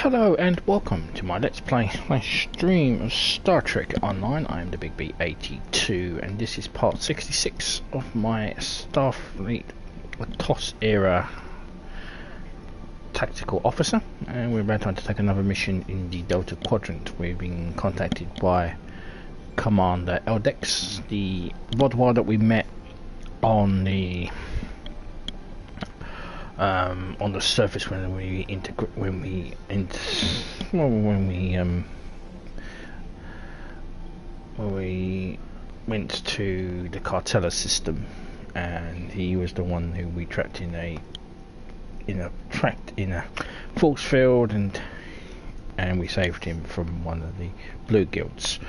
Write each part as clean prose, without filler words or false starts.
Hello and welcome to my Let's Play stream of Star Trek Online. I am the Big B82 and this is part 66 of my Starfleet TOS era tactical officer, and we're about to take another mission in the Delta Quadrant. We've been contacted by Commander Eldex, the Vaadwaur that we met on the surface when we went to the Cartella system, and he was the one who we trapped in a force field, and we saved him from one of the Blue Gills,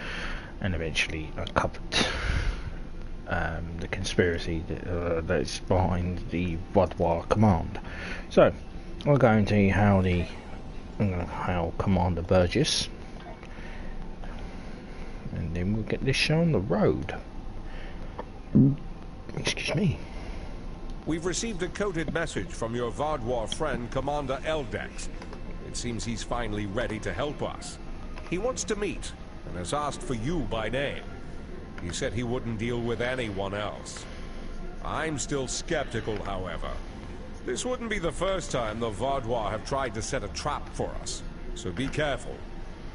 and eventually uncovered the conspiracy that's behind the Vaadwaur command. So we're going to see how Commander Burgess, and then we'll get this show on the road. Excuse me. We've received a coded message from your Vaadwaur friend, Commander Eldex. It seems he's finally ready to help us. He wants to meet, and has asked for you by name. He said he wouldn't deal with anyone else. I'm still skeptical, however. This wouldn't be the first time the Vaadwaur have tried to set a trap for us, so be careful.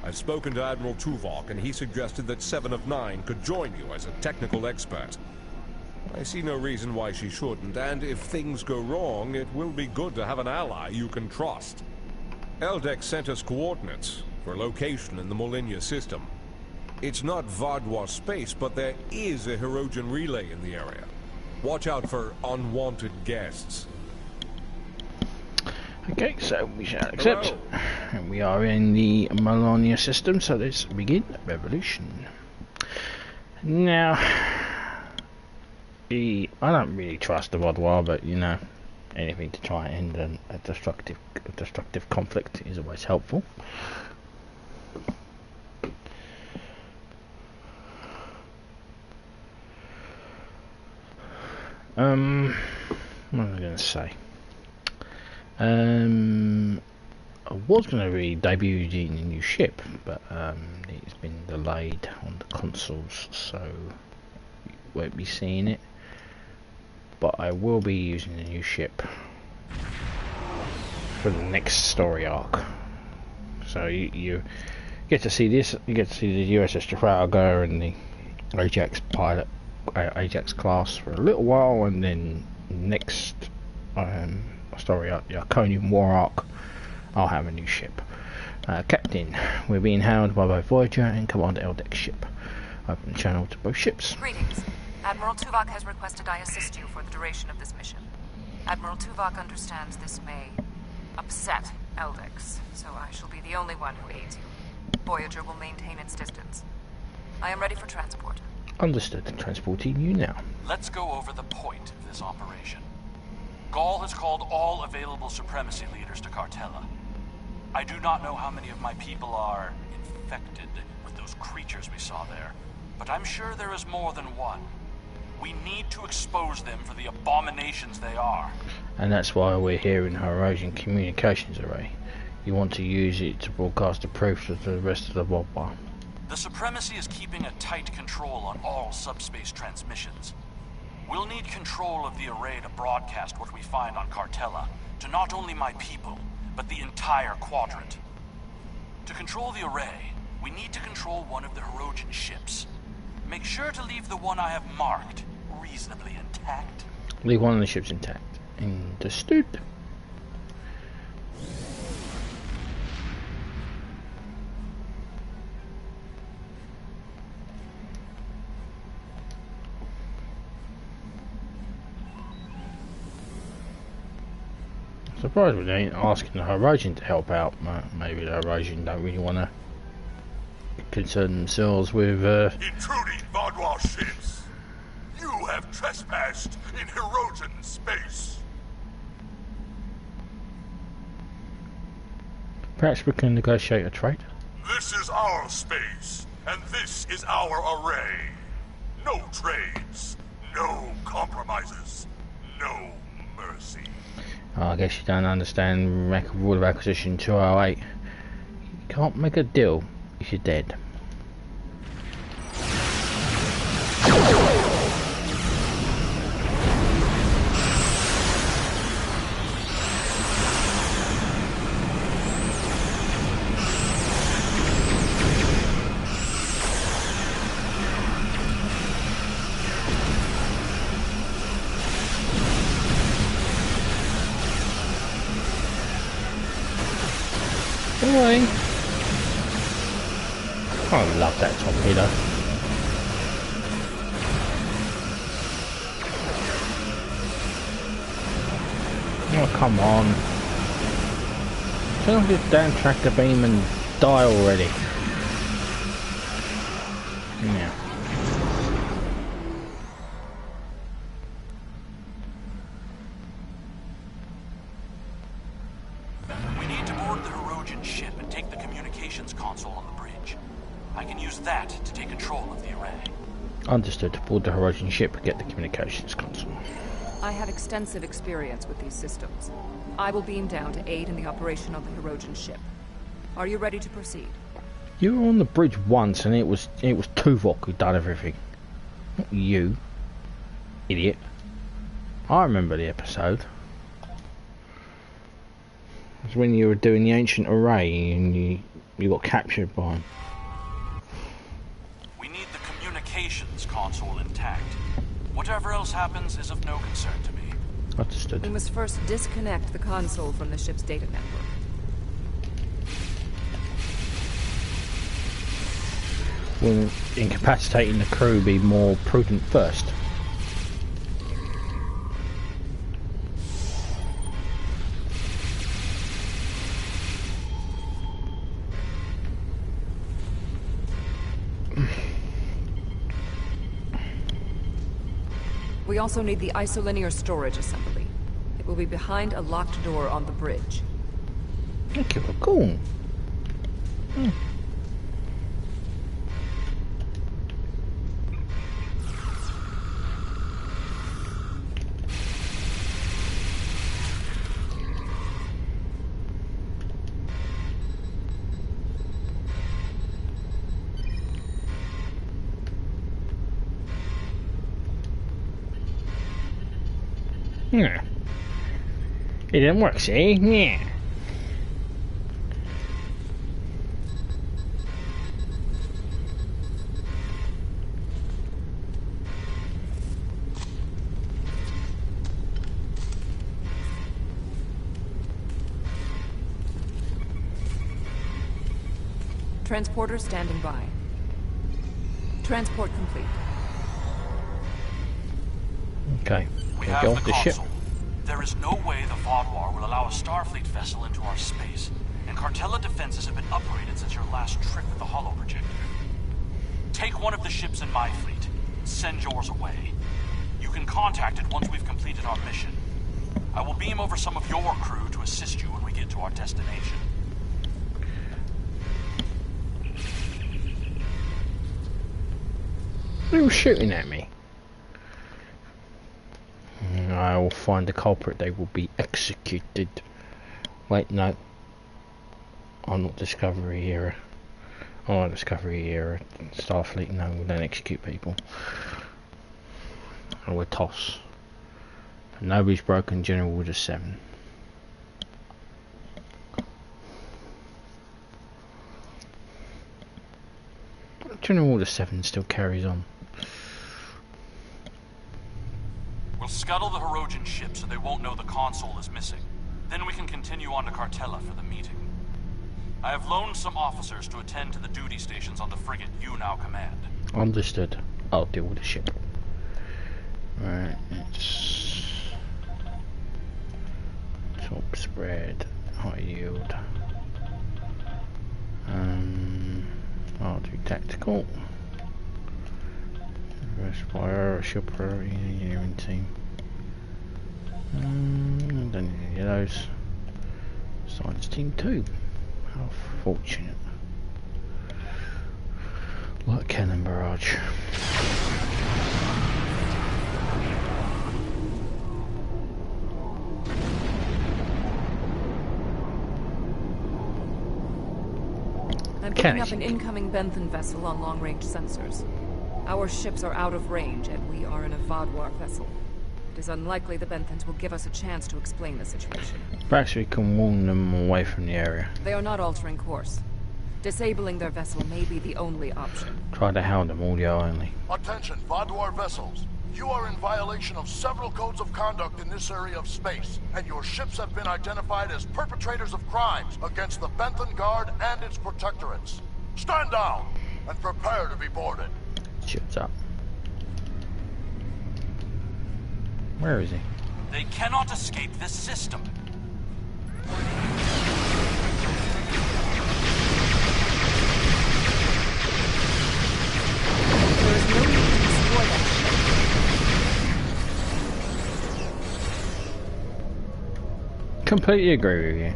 I've spoken to Admiral Tuvok, and he suggested that 7 of 9 could join you as a technical expert. I see no reason why she shouldn't, and if things go wrong, it will be good to have an ally you can trust. Eldex sent us coordinates for a location in the Molniya system. It's not Vaadwaur space, but there is a Hirogen relay in the area. Watch out for unwanted guests. Okay, so we shall accept. Hello. And we are in the Molniya system, so let's begin revolution. Now, I don't really trust the Vaadwaur, but you know, anything to try and end a destructive conflict is always helpful. What was I going to say? I was going to be debuted in a new ship, but it's been delayed on the consoles, so you won't be seeing it. But I will be using the new ship for the next story arc. So you get to see this. You get to see the USS Trafalgar and the Ajax pilot, Ajax class for a little while, and then next story arc, the Arconian War arc, I'll have a new ship. Captain, we're being hailed by both Voyager and Commander Eldex ship. Open the channel to both ships. Greetings. Admiral Tuvok has requested I assist you for the duration of this mission. Admiral Tuvok understands this may upset Eldex, so I shall be the only one who aids you. Voyager will maintain its distance. I am ready for transport. Understood. Transporting you now. Let's go over the point of this operation. Gall has called all available supremacy leaders to Cartella. I do not know how many of my people are infected with those creatures we saw there, but I'm sure there is more than one. We need to expose them for the abominations they are. And that's why we're here in Hirogen communications array. You want to use it to broadcast the proof to the rest of the Vaadwaur. The supremacy is keeping a tight control on all subspace transmissions. We'll need control of the array to broadcast what we find on Cartella to not only my people, but the entire quadrant. To control the array, we need to control one of the Hirogen ships. Make sure to leave the one I have marked reasonably intact. Leave one of the ships intact. Understood. Surprised we ain't asking the Hirogen to help out. Maybe the Hirogen don't really want to concern themselves with intruding Vaadwaur ships. You have trespassed in Hirogen space. Perhaps we can negotiate a trade. This is our space, and this is our array. No trades, no compromises, no mercy. I guess you don't understand Rule of Acquisition 208. Can't make a deal if you're dead. Boy. I love that torpedo. Oh, come on. Turn off this damn tractor beam and die already. Yeah. We need to board the Herodian ship and take the communications console on the bridge. I can use that to take control of the array. Understood. Board the Herodian ship and get the communications console. I have extensive experience with these systems. I will beam down to aid in the operation of the Herodian ship. Are you ready to proceed? You were on the bridge once and it was Tuvok who done everything. Not you. Idiot. I remember the episode. It was when you were doing the ancient array and you got captured by him. We need the communications console intact. Whatever else happens is of no concern to me. Understood. We must first disconnect the console from the ship's data network. Will incapacitating the crew be more prudent first? We also need the isolinear storage assembly. It will be behind a locked door on the bridge. Thank you, cool. Yeah. It didn't work, see? Yeah. Transporter standing by. Transport complete. Okay. We Can have we go the off the ship? console. There is no way the Vaadwaur will allow a Starfleet vessel into our space, and Cartella defenses have been upgraded since your last trip with the holo projector. Take one of the ships in my fleet. Send yours away. You can contact it once we've completed our mission. I will beam over some of your crew to assist you when we get to our destination. Who was shooting at me? I will find the culprit. They will be executed. Wait, no. I'm not Discovery era. Oh, Discovery era. Starfleet, no, we don't execute people. Oh, we're TOS. Nobody's broken General Order 7. General Order 7 still carries on. We'll scuttle the Herodian ship so they won't know the console is missing. Then we can continue on to Cartella for the meeting. I have loaned some officers to attend to the duty stations on the frigate you now command. Understood. I'll deal with the ship. Right, it's top spread, high yield. I'll do tactical. Reverse fire, ship priority, engineering team. Don't need any of those. Science team 2. How fortunate. Light cannon barrage. I'm Can picking I up an incoming Benthan vessel on long-range sensors. Our ships are out of range, and we are in a Vaadwaur vessel. It is unlikely the Benthans will give us a chance to explain the situation. Perhaps we can warn them away from the area. They are not altering course. Disabling their vessel may be the only option. Try to hound them audio only. Attention, Vaadwaur vessels. You are in violation of several codes of conduct in this area of space, and your ships have been identified as perpetrators of crimes against the Benthan Guard and its protectorates. Stand down and prepare to be boarded. Shit's up. Where is he? They cannot escape this system. There is no need to destroy that ship. Completely agree with you.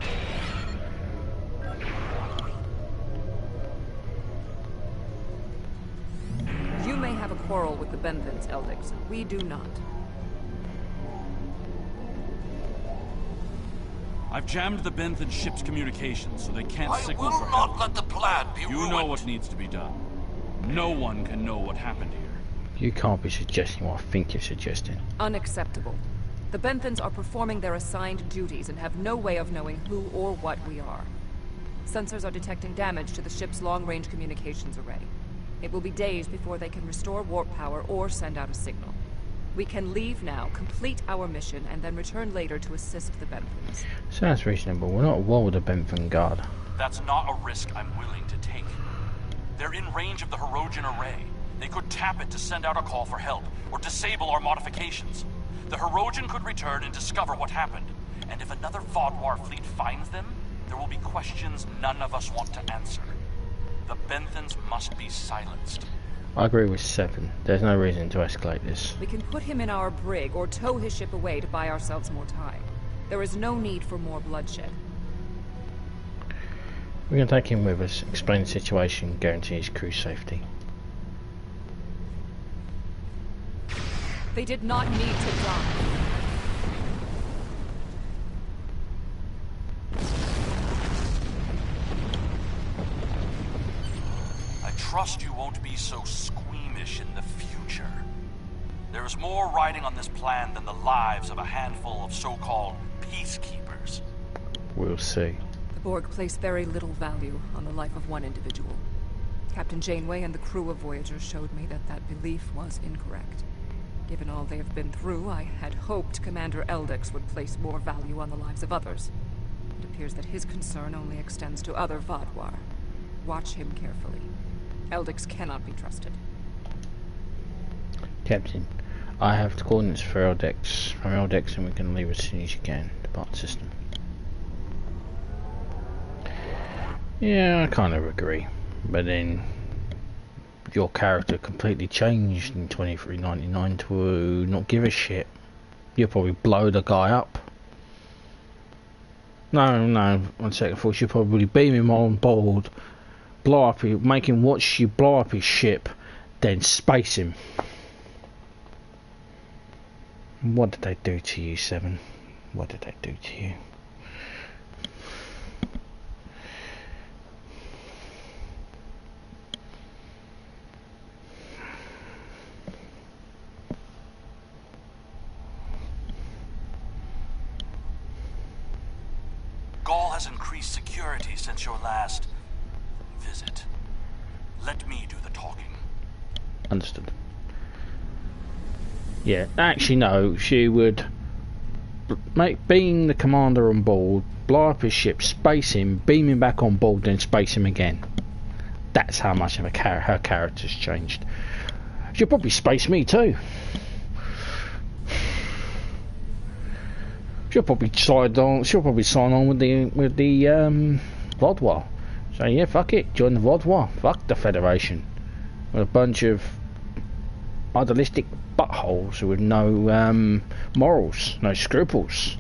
You may have a quarrel with the Benthans, Eldex. We do not. I've jammed the Benthan ship's communications so they can't I signal will for not help. let the plan be You ruined. know what needs to be done. No one can know what happened here. You can't be suggesting what I think you're suggesting. Unacceptable. The Benthans are performing their assigned duties and have no way of knowing who or what we are. Sensors are detecting damage to the ship's long-range communications array. It will be days before they can restore warp power or send out a signal. We can leave now, complete our mission, and then return later to assist the Benthans. Sounds reasonable. We're not at war with the Benthan Guard. That's not a risk I'm willing to take. They're in range of the Hirogen array. They could tap it to send out a call for help, or disable our modifications. The Hirogen could return and discover what happened. And if another Vaadwaur fleet finds them, there will be questions none of us want to answer. The Benthans must be silenced. I agree with 7. There's no reason to escalate this. We can put him in our brig or tow his ship away to buy ourselves more time. There is no need for more bloodshed. We're going to take him with us, explain the situation, guarantee his crew's safety. They did not need to die. I trust you won't be so squeamish in the future. There is more riding on this plan than the lives of a handful of so-called peacekeepers. We'll see. The Borg place very little value on the life of one individual. Captain Janeway and the crew of Voyager showed me that that belief was incorrect. Given all they have been through, I had hoped Commander Eldex would place more value on the lives of others. It appears that his concern only extends to other Vaadwaur. Watch him carefully. Eldex cannot be trusted. Captain, I have the coordinates for Eldex, from Eldex, and we can leave as soon as you can. Depart the system. Yeah, I kind of agree. But then your character completely changed in 2399 to not give a shit. You'll probably blow the guy up. No, on second thought, you'll probably beam him on board, blow up, make him watch you blow up his ship, then space him. What did they do to you, 7? What did they do to you? Gaul has increased security since your last visit. Let me do the talking. Understood. Yeah, actually no, she would being the commander on board, blow up his ship, space him, beam him back on board, then space him again. That's how much of her character's changed. She'll probably space me too. She'll probably sign on with the Vaadwaur. So yeah, fuck it, join the Vaadwaur. Fuck the Federation. With a bunch of idealistic buttholes with no morals, no scruples.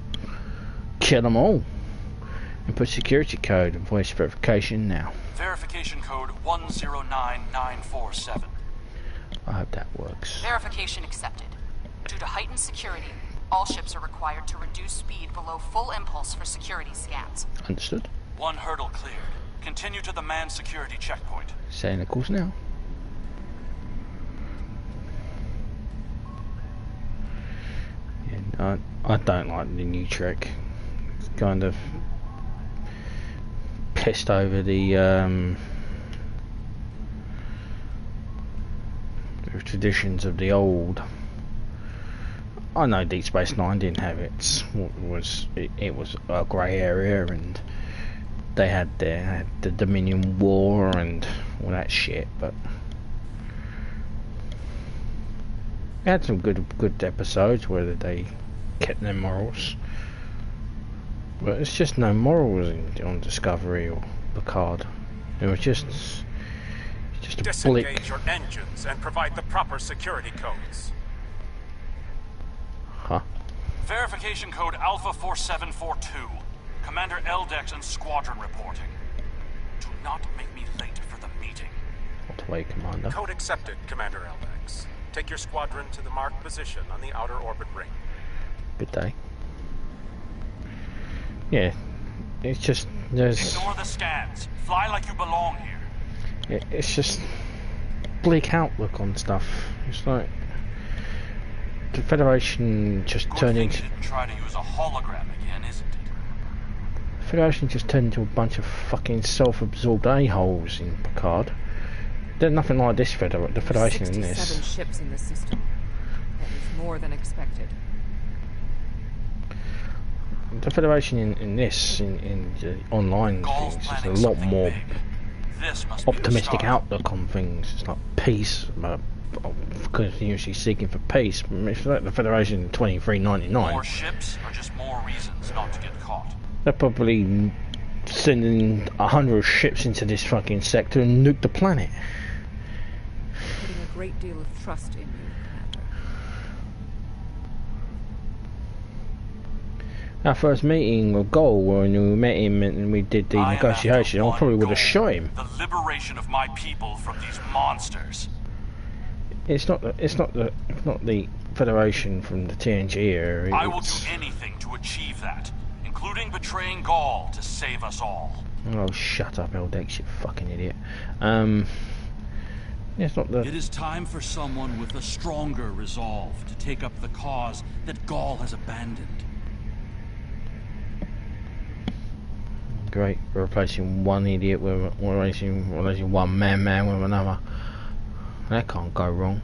Kill them all. And put security code and voice verification now. Verification code 109947. I hope that works. Verification accepted. Due to heightened security, all ships are required to reduce speed below full impulse for security scans. Understood. One hurdle cleared. Continue to the manned security checkpoint. Saying the course now. And I don't like the new trick. It's kind of pissed over the traditions of the old. I know Deep Space Nine didn't have it was a grey area, and they had the Dominion War and all that shit, but they had some good episodes where they kept their morals. But it's just no morals on Discovery or Picard. It was just a Disengage blick. your engines and provide the proper security codes. Huh? Verification code Alpha 4742. Commander Eldex and squadron reporting. Do not make me late for the meeting. What way, Commander? Code accepted, Commander Eldex. Take your squadron to the marked position on the outer orbit ring. Good day. Yeah, it's just there's. Ignore the scans. Fly like you belong here. It's just bleak outlook on stuff. It's like the Federation just Good turned thing into. you didn't try to use a hologram again, isn't it? Federation just turned into a bunch of fucking self-absorbed a-holes in Picard. There's nothing like this the Federation in this. 67 ships in the system. That is more than expected. The Federation in this, in the online Gaul's things, is planning a lot something more big. This must be the optimistic start. outlook on things. It's not peace, but continuously seeking for peace. It's like the Federation in 2399. More ships are just more reasons not to get caught. They're probably sending 100 ships into this fucking sector and nuke the planet. Putting a great deal of trust in you, Commander. Our first meeting with Gaul, when we met him and we did the I am negotiation, after I probably one would have goal, shot him. The liberation of my people from these monsters. It's not the Federation from the TNG era. I will do it's- anything to achieve that, including betraying Gaul to save us all. Oh, shut up, Eldex, you fucking idiot. It's not the. It is time for someone with a stronger resolve to take up the cause that Gaul has abandoned. Great, replacing one idiot with replacing one man with another. That can't go wrong.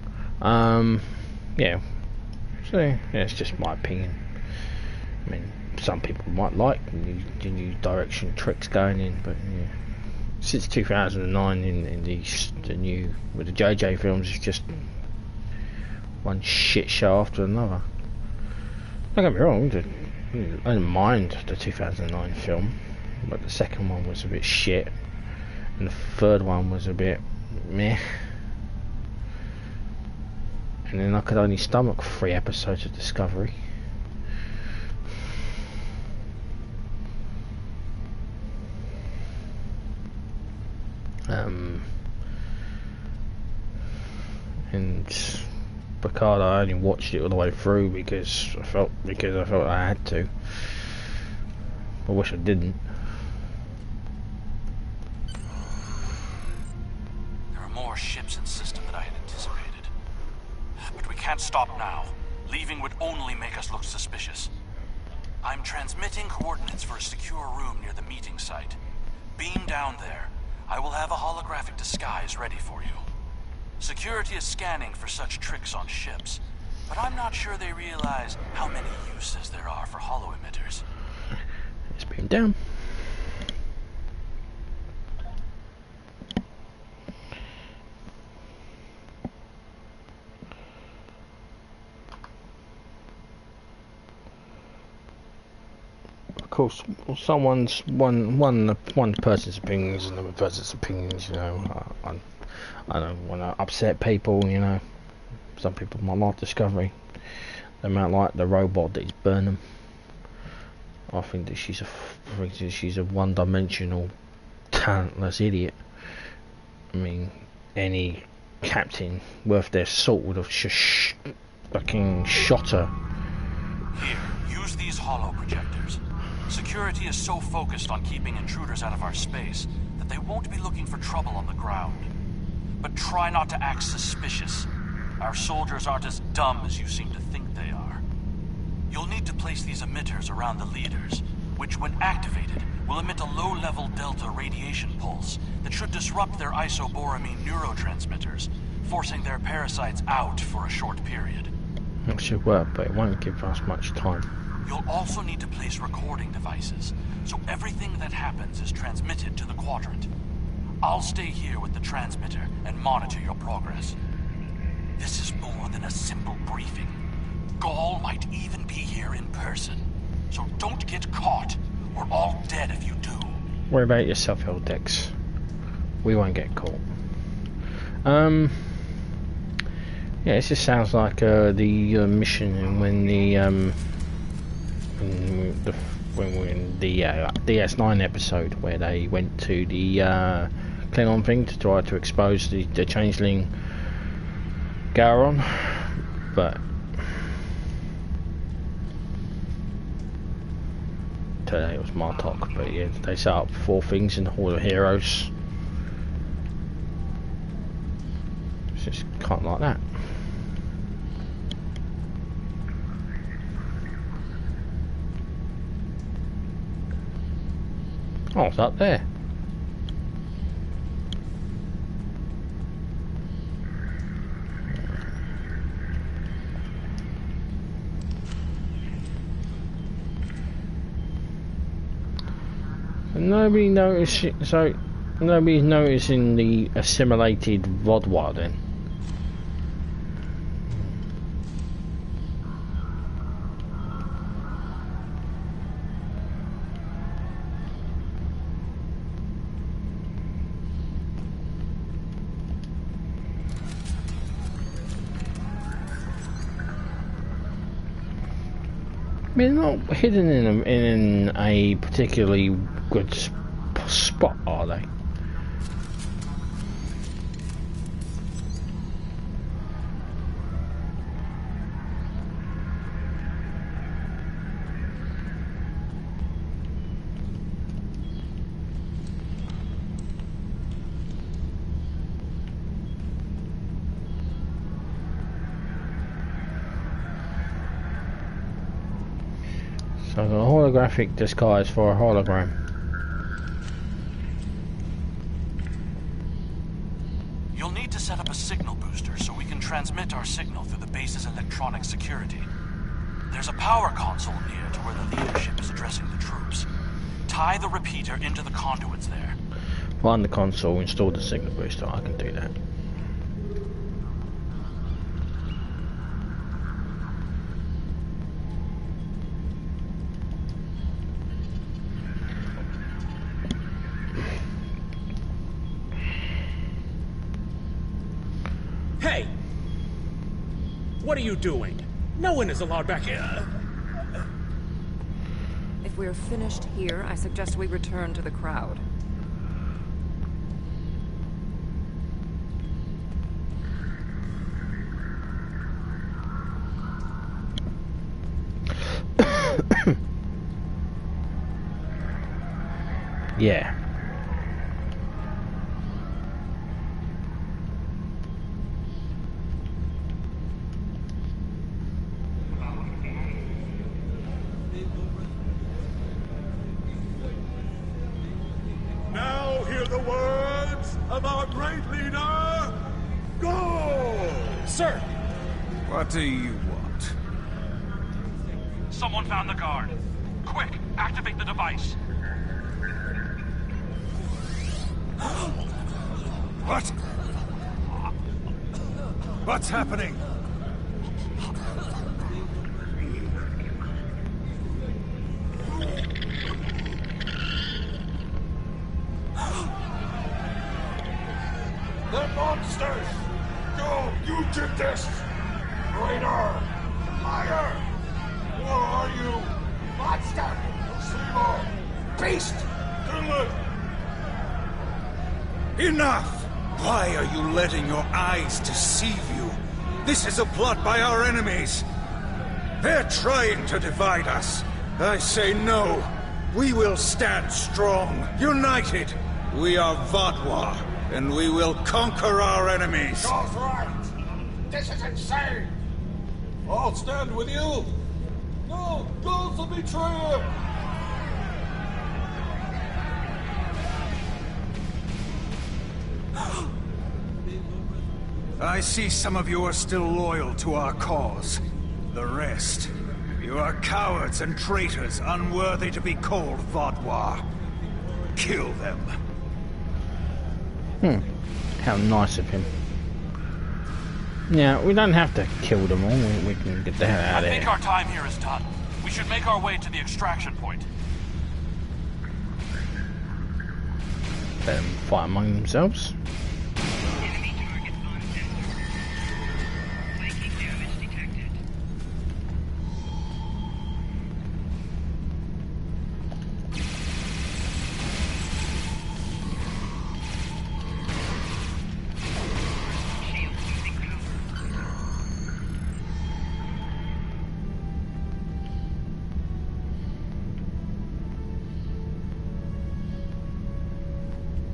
Yeah. So yeah, it's just my opinion. I mean, some people might like the new direction Trek's going in, but yeah. Since 2009 in the new with the JJ films, it's just one shit show after another. Don't get me wrong, I didn't mind the 2009 film, but the second one was a bit shit, and the third one was a bit meh. And then I could only stomach 3 episodes of Discovery. And Picard, I only watched it all the way through because I felt I had to. I wish I didn't. There are more ships in system than I had anticipated. But we can't stop now. Leaving would only make us look suspicious. I'm transmitting coordinates for a secure room near the meeting site. Beam down there. I will have a holographic disguise ready for you. Security is scanning for such tricks on ships, but I'm not sure they realize how many uses there are for holo emitters. It's being down. Of course, someone's one person's opinions and another person's opinions. You know, I don't want to upset people. You know, some people might like Discovery. They might like the robot that is Burnham. I think that she's a one-dimensional, talentless idiot. I mean, any captain worth their salt would have fucking shot her. Here, use these holo projectors. Security is so focused on keeping intruders out of our space that They won't be looking for trouble on the ground. But try not to act suspicious. Our soldiers aren't as dumb as you seem to think they are. You'll need to place these emitters around the leaders, which when activated will emit a low-level delta radiation pulse that should disrupt their isoboramine neurotransmitters, forcing their parasites out for a short period. That should work, but it won't give us much time. You'll also need to place recording devices, so everything that happens is transmitted to the quadrant. I'll stay here with the transmitter and monitor your progress. This is more than a simple briefing. Gaul might even be here in person, so don't get caught, or all dead if you do. Worry about yourself, Eldex. We won't get caught. Yeah, this just sounds like the mission when we're in the DS9 episode where they went to the Klingon thing to try to expose the changeling Gowron, but today it was Martok. But yeah, they set up 4 things in the Hall of Heroes. It's just kind of like that. Oh, it's up there. And nobody noticed it, so nobody's noticing the assimilated Vaadwaur then. They're not hidden in a particularly good spot, are they? So the holographic disguise for a hologram. You'll need to set up a signal booster so we can transmit our signal through the base's electronic security. There's a power console near to where the leadership is addressing the troops. Tie the repeater into the conduits there. Find the console, install the signal booster. I can do that. Hey! What are you doing? No one is allowed back here. If we're finished here, I suggest we return to the crowd. Yeah. Now hear the words of our great leader, go! Sir! What do you want? Someone found the guard. Quick, activate the device. What? What's happening? The monsters! Go, you did this! Traitor! Liar! Who are you? Monster! Seymour! Beast! Finland! Enough! Why are you letting your eyes deceive you? This is a plot by our enemies. They're trying to divide us. I say no. We will stand strong, united. We are Vaadwaur, and we will conquer our enemies. Joel's right. This is insane. I'll stand with you. No, Gul's a betrayer. I see some of you are still loyal to our cause. The rest, you are cowards and traitors unworthy to be called Vaadwaur. Kill them. How nice of him. Yeah, we don't have to kill them all. We can get the hell out of I here. think our time here is done. We should make our way to the extraction point. Let them fight among themselves. Enemy target on sensor. Flanking damage detected. Shield losing cover.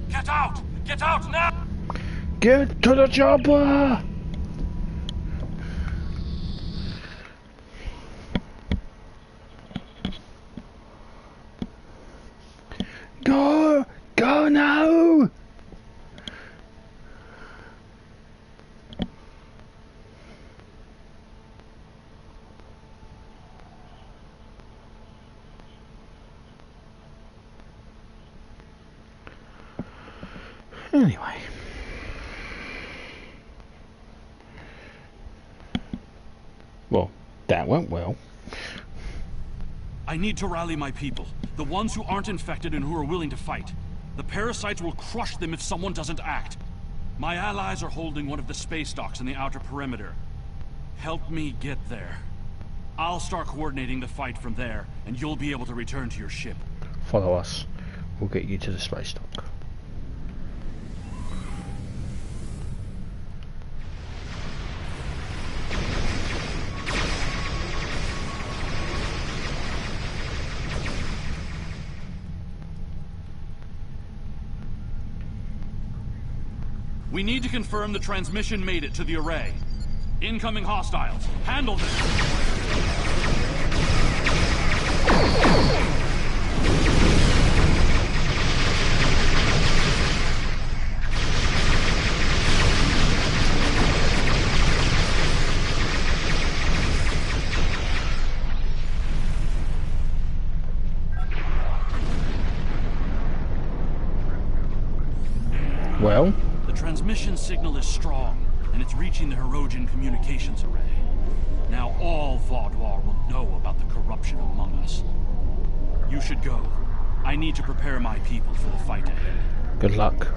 Get out! Get out now! Get to the chopper! Go! Go now! Anyway. Well, that went well. I need to rally my people. The ones who aren't infected and who are willing to fight. The parasites will crush them if someone doesn't act. My allies are holding one of the space docks in the outer perimeter. Help me get there. I'll start coordinating the fight from there, and you'll be able to return to your ship. Follow us. We'll get you to the space dock. We need to confirm the transmission made it to the array. Incoming hostiles. Handle this! Well? The transmission signal is strong, and it's reaching the Hirogen communications array. Now all Vaadwaur will know about the corruption among us. You should go. I need to prepare my people for the fight ahead. Good luck.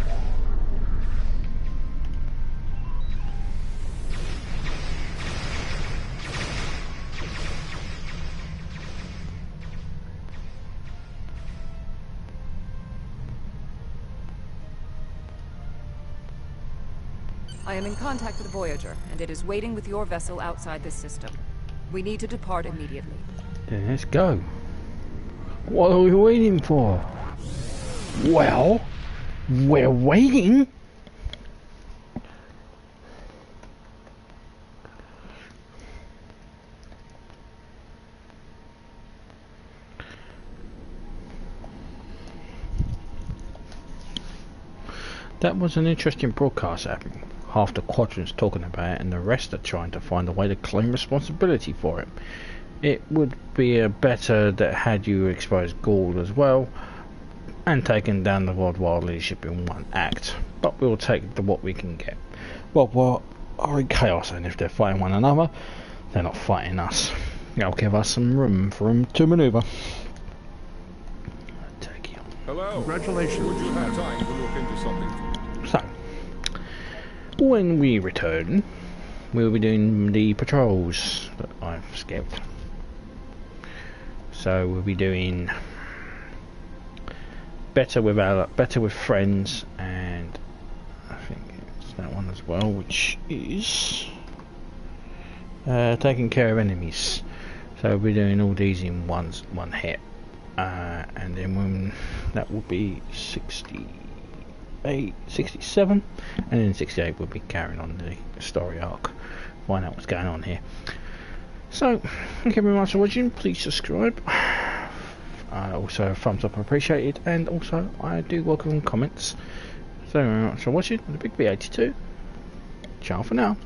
I am in contact with Voyager, and it is waiting with your vessel outside this system. We need to depart immediately. Then let's go. What are we waiting for? Well, we're waiting. That was an interesting broadcast, Admiral. Half the quadrant's talking about it and the rest are trying to find a way to claim responsibility for it. It would be better that had you exposed Gaul as well and taken down the Vaadwaur leadership in one act, but we'll take what we can get. Vaadwaur are in chaos, and if they're fighting one another, they're not fighting us. That'll give us some room for them to manoeuvre. Take you. Hello. Congratulations. Would you have time to look into something? So, when we return, we'll be doing the patrols that I've skipped. So we'll be doing better with friends, and I think it's that one as well, which is taking care of enemies. So we'll be doing all these in one hit, and then when that will be 60. 67, and in 68 we'll be carrying on the story arc, find out what's going on here. So, thank you very much for watching. Please subscribe. Also, thumbs up appreciated, and also I do welcome comments. So, very much for watching. The Big B82. Ciao for now.